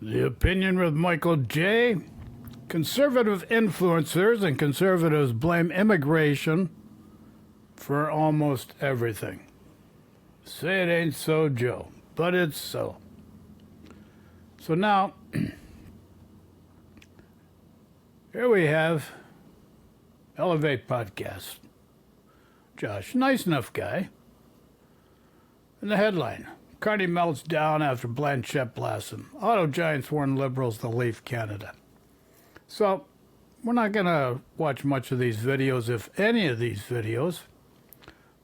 The Opinion with Michael J. Conservative influencers and conservatives blame immigration for almost everything. Say it ain't so, Joe, but it's so. So now, here we have Elevate Podcast. Josh, nice enough guy. And the headline, Carney melts down after Blanchette blasts him. Auto giants warn Liberals to leave Canada. So, we're not going to watch much of these videos, if any of these videos.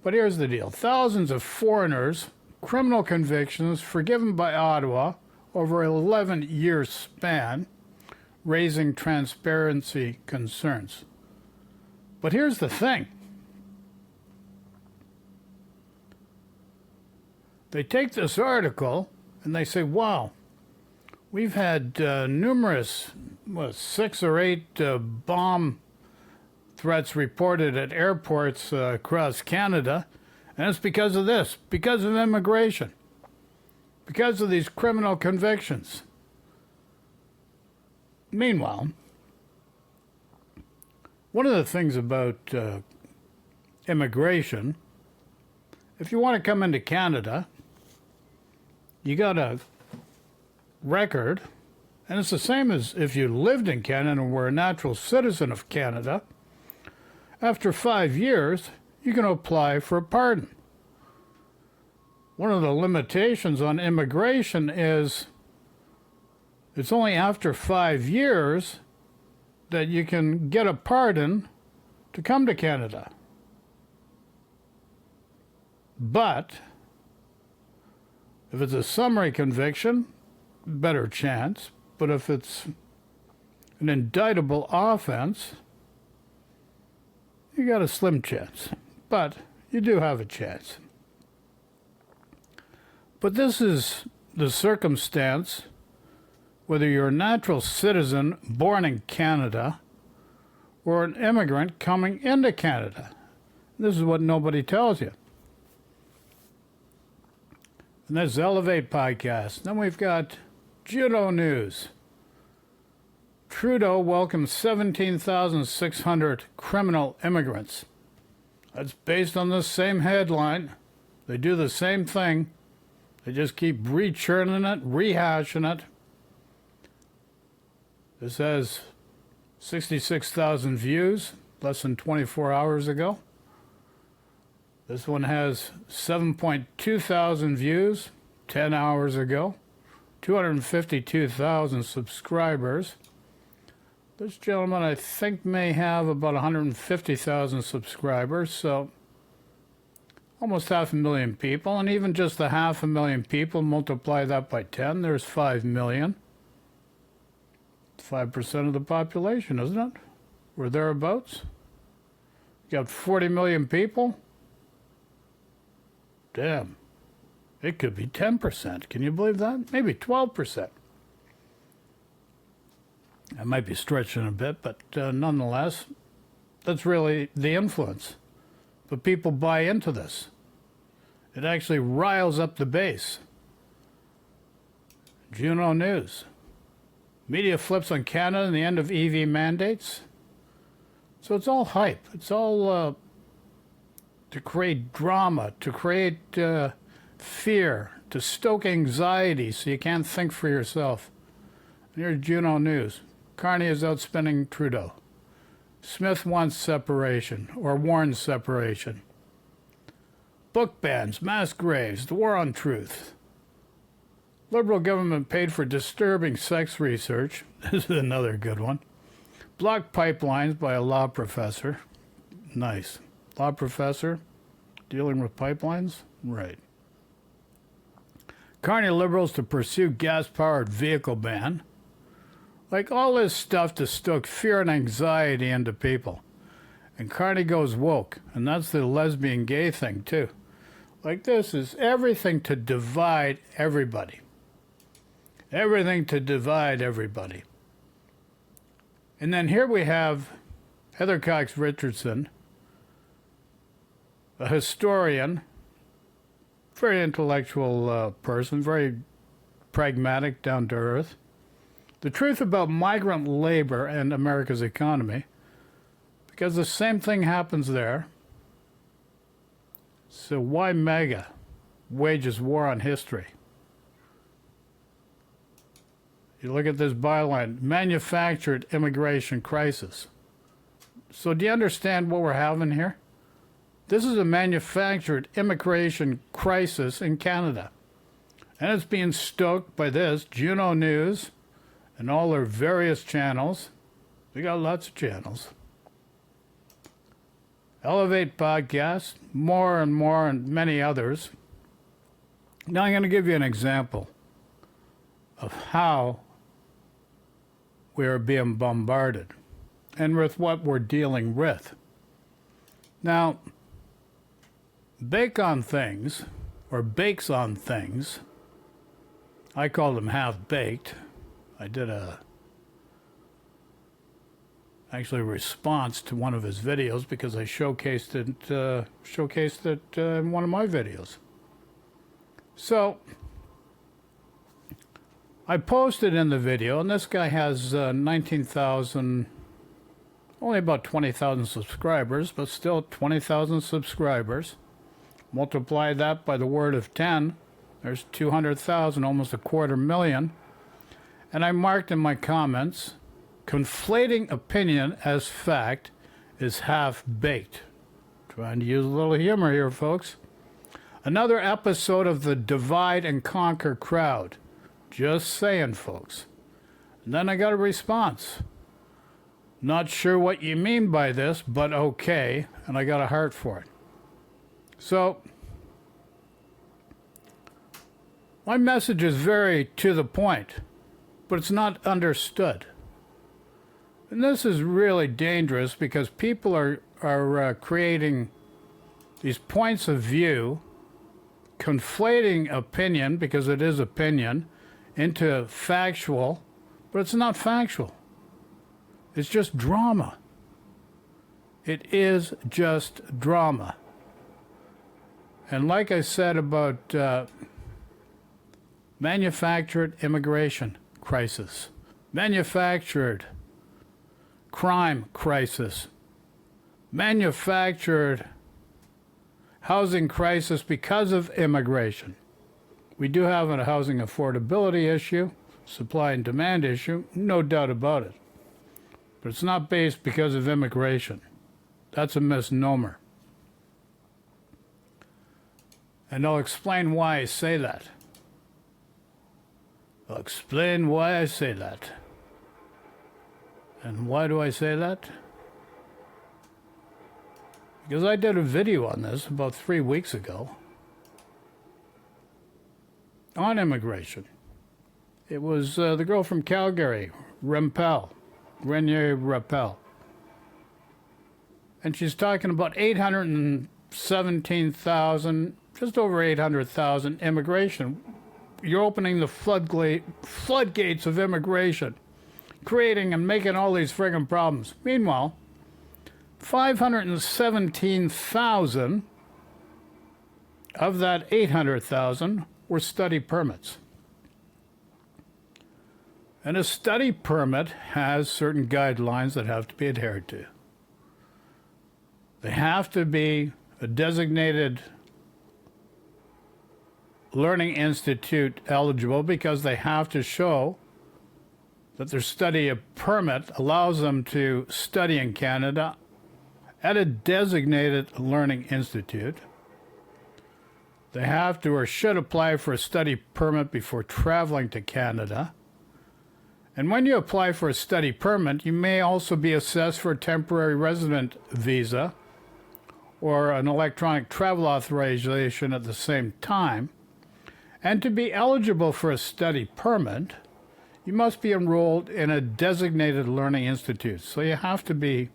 But here's the deal. Thousands of foreigners, criminal convictions forgiven by Ottawa over an 11-year span, raising transparency concerns. But here's the thing. They take this article and they say, wow, we've had numerous, 6 or 8 bomb threats reported at airports across Canada, and it's because of this, because of immigration, because of these criminal convictions. Meanwhile, one of the things about immigration, if you want to come into Canada, you got a record, and it's the same as if you lived in Canada and were a natural citizen of Canada. After 5 years, you can apply for a pardon. One of the limitations on immigration is it's only after 5 years that you can get a pardon to come to Canada. But if it's a summary conviction, better chance. But if it's an indictable offense, you got a slim chance. But you do have a chance. But this is the circumstance whether you're a natural citizen born in Canada or an immigrant coming into Canada. This is what nobody tells you. And that's Elevate Podcast. Then we've got Judo News. Trudeau welcomes 17,600 criminal immigrants. That's based on the same headline. They do the same thing. They just keep rechurning it, rehashing it. This has 66,000 views less than 24 hours ago. This one has 7.2 thousand views 10 hours ago, 252,000 subscribers. This gentleman, I think, may have about 150,000 subscribers, so almost 500,000 people. And even just the 500,000 people, multiply that by 10, there's 5 million. 5% of the population, isn't it? Or thereabouts. You got 40 million people. Damn, it could be 10%. Can you believe that? Maybe 12%. I might be stretching a bit, but nonetheless, that's really the influence. But people buy into this. It actually riles up the base. Juno News. Media flips on Canada and the end of EV mandates. So it's all hype. It's all to create drama, to create fear, to stoke anxiety so you can't think for yourself. And here's Juno News. Carney is outspending Trudeau. Smith wants separation, or warns separation. Book bans, mass graves, the war on truth. Liberal government paid for disturbing sex research. This is another good one. Blocked pipelines by a law professor. Nice. Law professor dealing with pipelines? Right. Carney Liberals to pursue gas-powered vehicle ban. Like all this stuff to stoke fear and anxiety into people. And Carney goes woke. And that's the lesbian gay thing, too. Like this is everything to divide everybody. Everything to divide everybody. And then here we have Heather Cox Richardson, a historian, very intellectual person, very pragmatic, down to earth. The truth about migrant labor and America's economy, because the same thing happens there. So why MAGA wages war on history? You look at this byline, manufactured immigration crisis. So do you understand what we're having here? This is a manufactured immigration crisis in Canada. And it's being stoked by this, Juno News, and all their various channels. They got lots of channels. Elevate Podcast, more and more, and many others. Now I'm going to give you an example of how we are being bombarded and with what we're dealing with. Now, bake on things, or bakes on things, I call them half-baked. I did actually a response to one of his videos because I showcased it in one of my videos. So I posted in the video, and this guy has 19,000, only about 20,000 subscribers, but still 20,000 subscribers. Multiply that by the word of 10, there's 200,000, almost 250,000. And I marked in my comments, conflating opinion as fact is half-baked. Trying to use a little humor here, folks. Another episode of the divide and conquer crowd. Just saying, folks. And then I got a response. Not sure what you mean by this, but okay. And I got a heart for it. So, my message is very to the point, but it's not understood. And this is really dangerous because people are creating these points of view, conflating opinion, because it is opinion, into factual, but it's not factual. It's just drama. It is just drama. And like I said about manufactured immigration crisis, manufactured crime crisis, manufactured housing crisis because of immigration. We do have a housing affordability issue, supply and demand issue, no doubt about it. But it's not based because of immigration. That's a misnomer. And I'll explain why I say that. I'll explain why I say that. And why do I say that? Because I did a video on this about 3 weeks ago on immigration. It was the girl from Calgary, Renier Rappel. And she's talking about 817,000, just over 800,000 immigration. You're opening the floodgates of immigration, creating and making all these friggin' problems. Meanwhile, 517,000 of that 800,000 were study permits. And a study permit has certain guidelines that have to be adhered to. They have to be a designated learning institute eligible because they have to show that their study permit allows them to study in Canada at a designated learning institute. They have to or should apply for a study permit before traveling to Canada. And when you apply for a study permit, you may also be assessed for a temporary resident visa or an electronic travel authorization at the same time. And to be eligible for a study permit, you must be enrolled in a designated learning institute. So you have to be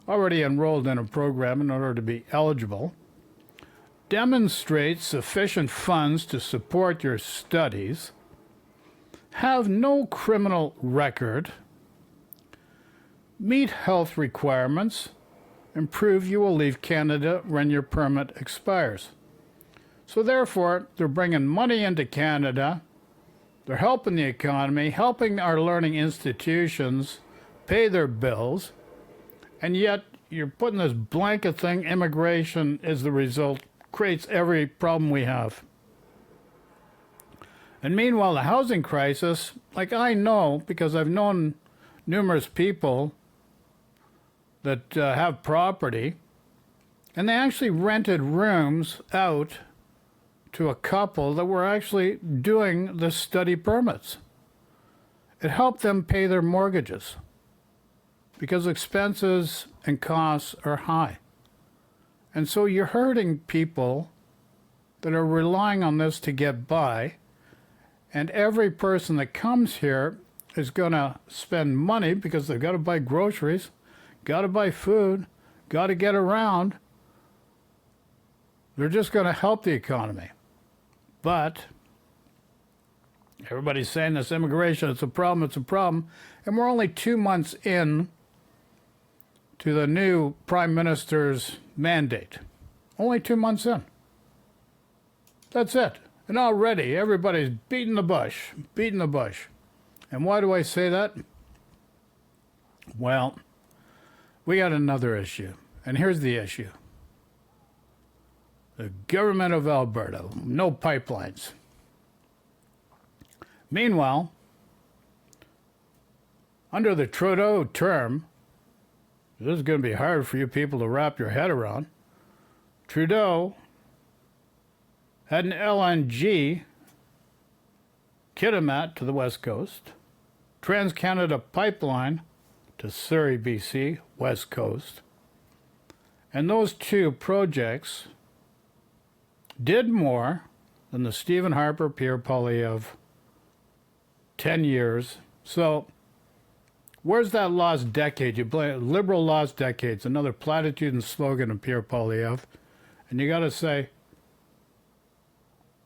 already enrolled in a program in order to be eligible. Demonstrate sufficient funds to support your studies. Have no criminal record. Meet health requirements. And prove you will leave Canada when your permit expires. So therefore, they're bringing money into Canada. They're helping the economy, helping our learning institutions pay their bills, and yet you're putting this blanket thing, immigration is the result, creates every problem we have. And meanwhile, the housing crisis, like I know, because I've known numerous people that have property, and they actually rented rooms out to a couple that were actually doing the study permits. It helped them pay their mortgages because expenses and costs are high. And so you're hurting people that are relying on this to get by, and every person that comes here is going to spend money because they've got to buy groceries, got to buy food, got to get around. They're just going to help the economy. But everybody's saying this immigration, it's a problem, and we're only 2 months in to the new Prime Minister's mandate. Only 2 months in. That's it. And already everybody's beating the bush. And why do I say that? Well, we got another issue. And here's the issue. The government of Alberta, no pipelines. Meanwhile, under the Trudeau term, this is going to be hard for you people to wrap your head around. Trudeau had an LNG Kitimat to the west coast, Trans-Canada pipeline to Surrey, BC, west coast. And those two projects did more than the Stephen Harper, Pierre Poilievre 10 years. So where's that lost decade? You blame liberal lost decades, another platitude and slogan of Pierre Poilievre. And you got to say,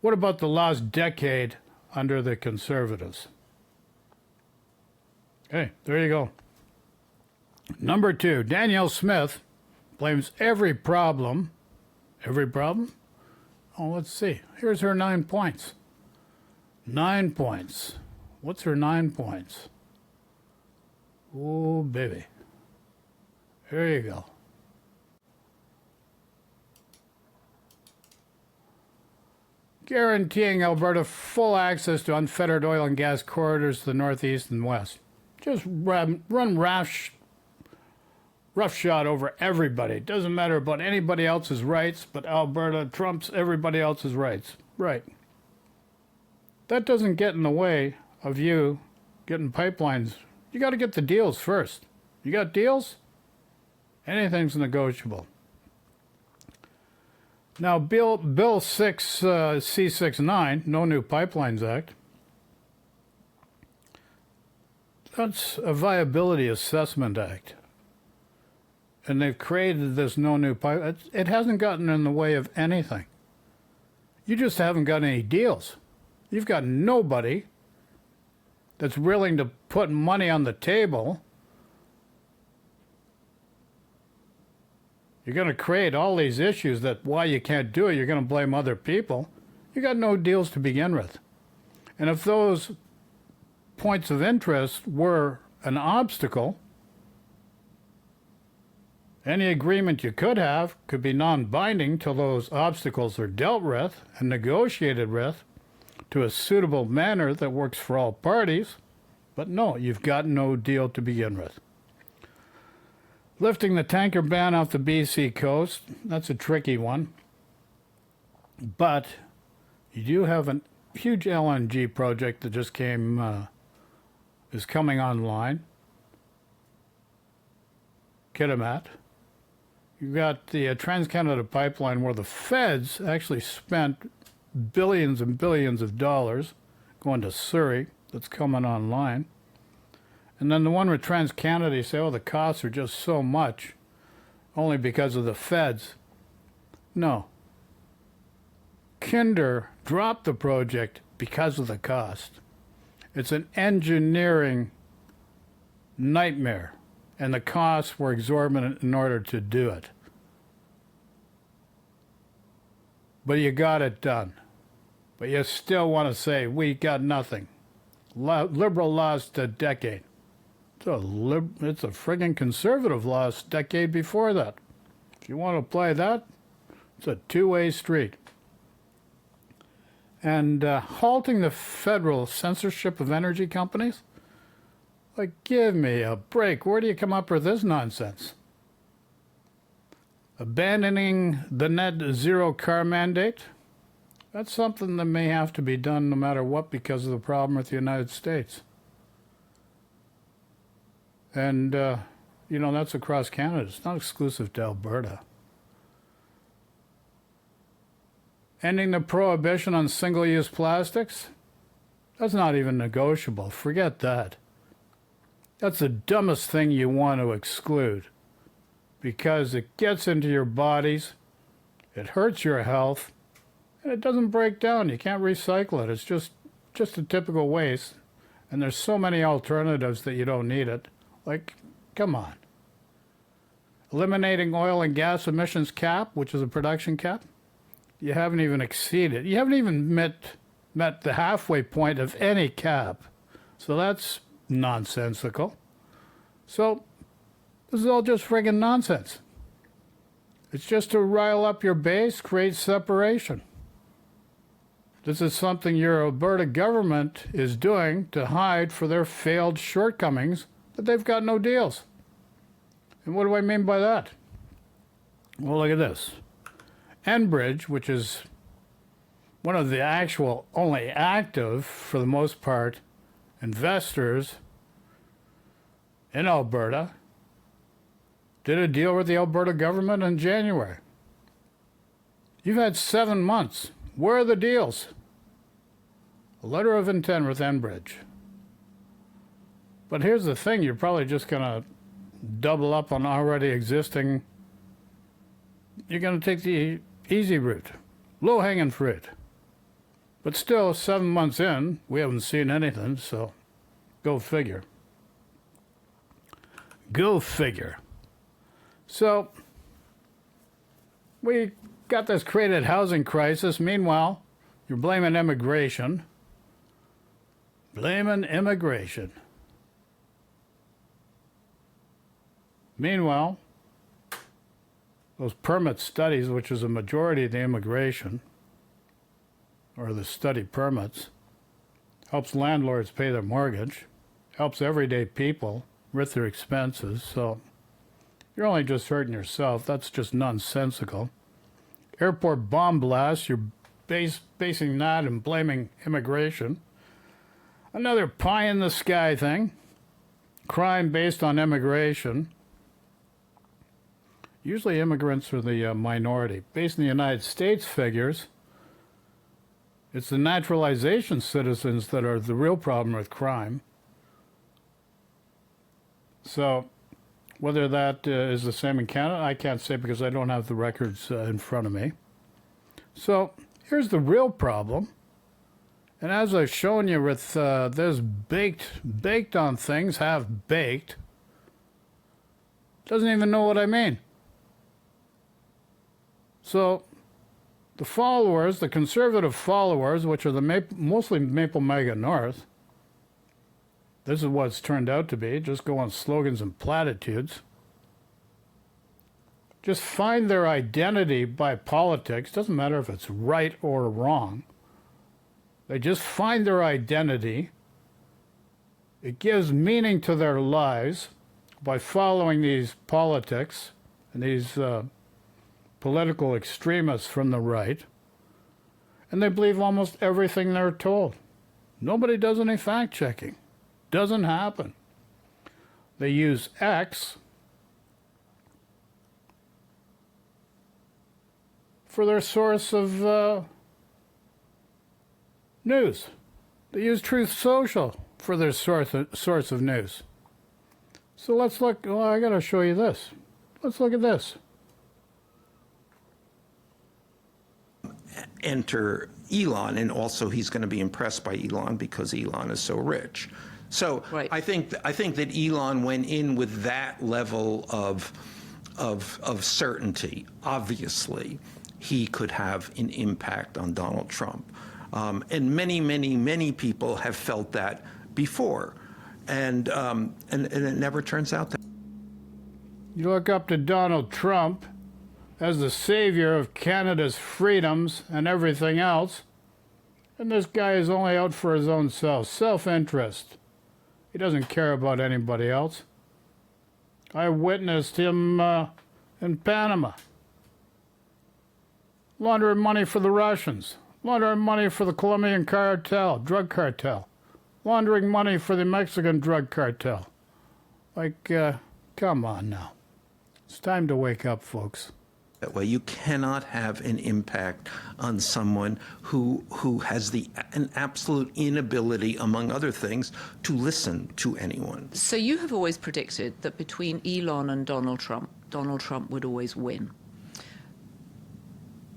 what about the lost decade under the Conservatives? Okay, there you go. Number 2, Danielle Smith blames every problem. Every problem? Oh, let's see. Here's her 9 points. 9 points. What's her 9 points? Oh, baby. There you go. Guaranteeing Alberta full access to unfettered oil and gas corridors to the northeast and west. Just run roughshod over everybody. It doesn't matter about anybody else's rights, but Alberta trumps everybody else's rights. Right. That doesn't get in the way of you getting pipelines. You got to get the deals first. You got deals? Anything's negotiable. Now, Bill 6, C-69, No New Pipelines Act, that's a viability assessment act. And they've created this no new pipe. It hasn't gotten in the way of anything. You just haven't got any deals. You've got nobody that's willing to put money on the table. You're going to create all these issues that why you can't do it, you're going to blame other people. You got no deals to begin with. And if those points of interest were an obstacle, any agreement you could have could be non-binding till those obstacles are dealt with and negotiated with to a suitable manner that works for all parties. But no, you've got no deal to begin with. Lifting the tanker ban off the BC coast, that's a tricky one. But you do have a huge LNG project that just is coming online. Kitimat. You've got the Trans-Canada pipeline where the feds actually spent billions and billions of dollars going to Surrey that's coming online. And then the one with Trans-Canada, you say, oh, the costs are just so much, only because of the feds. No. Kinder dropped the project because of the cost. It's an engineering nightmare, and the costs were exorbitant in order to do it. But you got it done. But you still want to say, we got nothing. liberal lost a decade. It's a friggin' conservative lost decade before that. If you want to play that, it's a two-way street. And halting the federal censorship of energy companies? Like, give me a break. Where do you come up with this nonsense? Abandoning the net zero car mandate? That's something that may have to be done no matter what because of the problem with the United States. And, that's across Canada. It's not exclusive to Alberta. Ending the prohibition on single-use plastics? That's not even negotiable. Forget that. That's the dumbest thing you want to exclude because it gets into your bodies, it hurts your health, and it doesn't break down. You can't recycle it. It's just a typical waste. And there's so many alternatives that you don't need it. Like, come on. Eliminating oil and gas emissions cap, which is a production cap, you haven't even exceeded. You haven't even met the halfway point of any cap. So that's nonsensical. So this is all just friggin' nonsense. It's just to rile up your base, create separation. This is something your Alberta government is doing to hide for their failed shortcomings, but they've got no deals. And what do I mean by that? Well, look at this. Enbridge, which is one of the actual only active, for the most part, investors in Alberta, did a deal with the Alberta government in January. You've had 7 months. Where are the deals? A letter of intent with Enbridge. But here's the thing, you're probably just going to double up on already existing. You're going to take the easy route, low-hanging fruit. But still, 7 months in, we haven't seen anything, so go figure. Go figure. So, we got this created housing crisis. Meanwhile, you're blaming immigration. Blaming immigration. Meanwhile, those permit studies, which is a majority of the immigration, or the study permits, helps landlords pay their mortgage, helps everyday people with their expenses. So you're only just hurting yourself. That's just nonsensical. Airport bomb blasts, you're basing that and blaming immigration. Another pie-in-the-sky thing, crime based on immigration. Usually immigrants are the minority. Based on the United States figures, it's the naturalization citizens that are the real problem with crime. So whether that is the same in Canada, I can't say because I don't have the records in front of me. So here's the real problem. And as I've shown you with this baked on things, half baked, doesn't even know what I mean. So the followers, the conservative followers, which are the mostly Maple Mega North, this is what it's turned out to be, just go on slogans and platitudes. Just find their identity by politics, doesn't matter if it's right or wrong. They just find their identity. It gives meaning to their lives by following these politics and these political extremists from the right. And they believe almost everything they're told. Nobody does any fact-checking. Doesn't happen. They use X for their source of news. They use Truth Social for their source of news. So let's look. Well, I got to show you this. Let's look at this. Enter Elon, and also he's going to be impressed by Elon because Elon is so rich. So right. I think that Elon went in with that level of certainty. Obviously, he could have an impact on Donald Trump, and many people have felt that before. And it never turns out that. You look up to Donald Trump as the savior of Canada's freedoms and everything else, and this guy is only out for his own self-interest. He doesn't care about anybody else. I witnessed him in Panama, laundering money for the Russians, laundering money for the Colombian cartel, drug cartel, laundering money for the Mexican drug cartel. Like, come on now. It's time to wake up, folks. That way, you cannot have an impact on someone who has an absolute inability, among other things, to listen to anyone. So you have always predicted that between Elon and Donald Trump would always win.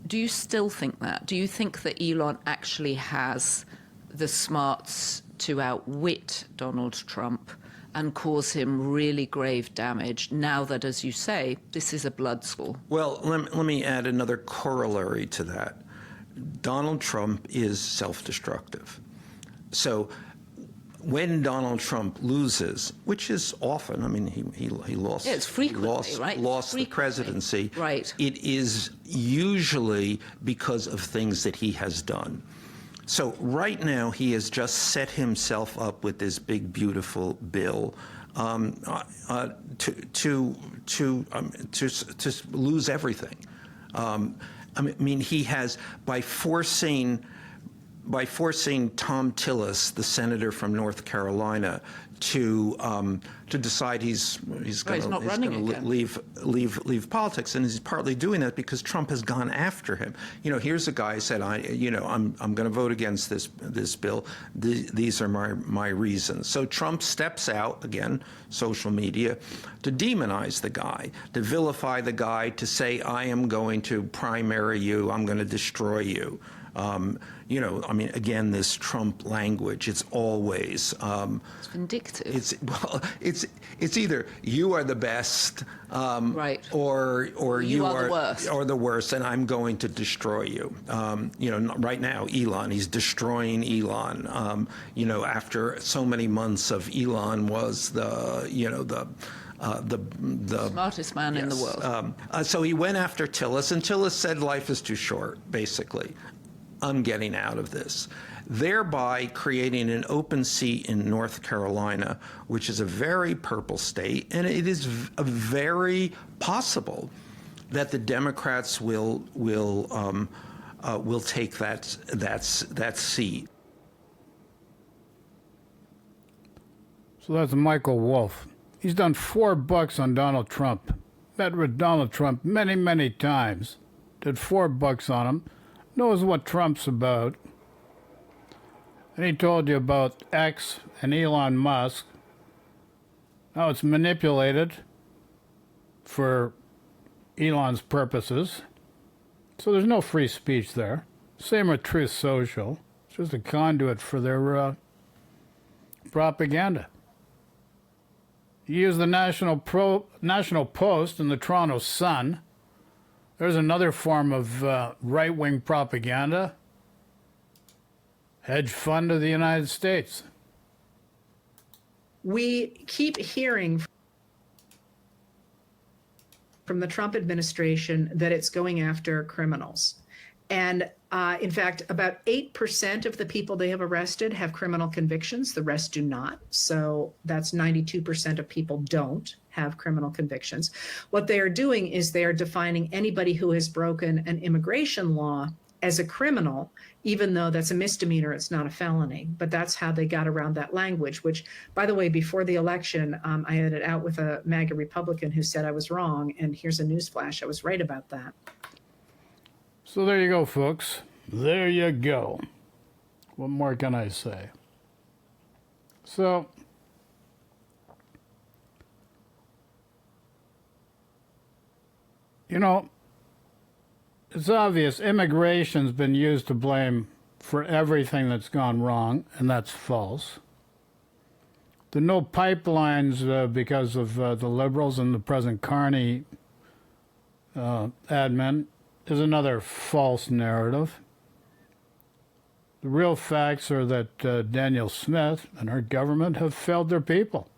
Do you still think that? Do you think that Elon actually has the smarts to outwit Donald Trump and cause him really grave damage now that, as you say, this is a blood school? Well, let me add another corollary to that. Donald Trump is self-destructive. So when Donald Trump loses, which is often, I mean, he lost, yeah, it's frequently, right? Lost the presidency. Right. It is usually because of things that he has done. So right now, he has just set himself up with this big, beautiful bill to lose everything. I mean, he has, by forcing Tom Tillis, the senator from North Carolina, to decide he's going to leave politics, and he's partly doing that because Trump has gone after him. You know, here's a guy who said, I'm going to vote against this bill. These are my reasons. So Trump steps out again, social media, to demonize the guy, to vilify the guy, to say, I am going to primary you, I'm going to destroy you. You know, I mean, again, this Trump language, it's always... it's vindictive. It's either you are the best, right, or you are the worst. Or the worst, and I'm going to destroy you. You know, right now, Elon, he's destroying Elon. You know, after so many months of Elon was the smartest man yes. in the world. So he went after Tillis, and Tillis said, life is too short, basically. I'm getting out of this, thereby creating an open seat in North Carolina, which is a very purple state, and it is very possible that the Democrats will take that seat. So that's Michael Wolff. He's done $4 on Donald Trump. Met with Donald Trump many, many times. Did $4 on him. Knows what Trump's about. And he told you about X and Elon Musk. Now it's manipulated for Elon's purposes. So there's no free speech there. Same with Truth Social. It's just a conduit for their propaganda. You use the National Post and the Toronto Sun. There's another form of right-wing propaganda. Hedge fund of the United States. We keep hearing from the Trump administration that it's going after criminals. And in fact, about 8% of the people they have arrested have criminal convictions. The rest do not. So that's 92% of people don't have criminal convictions. What they are doing is they are defining anybody who has broken an immigration law as a criminal, even though that's a misdemeanor, it's not a felony. But that's how they got around that language, which, by the way, before the election, I had it out with a MAGA Republican who said I was wrong. And here's a newsflash, I was right about that. So there you go, folks. There you go. What more can I say? So, you know, it's obvious immigration's been used to blame for everything that's gone wrong, and that's false. The no pipelines because of the Liberals and the President Carney admin is another false narrative. The real facts are that Danielle Smith and her government have failed their people.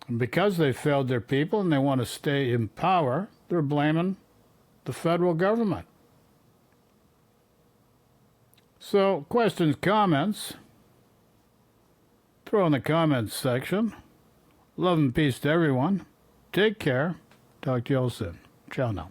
And because they failed their people and they want to stay in power, they're blaming the federal government. So, questions, comments, throw in the comments section. Love and peace to everyone. Take care. Talk to you all soon. Ciao now.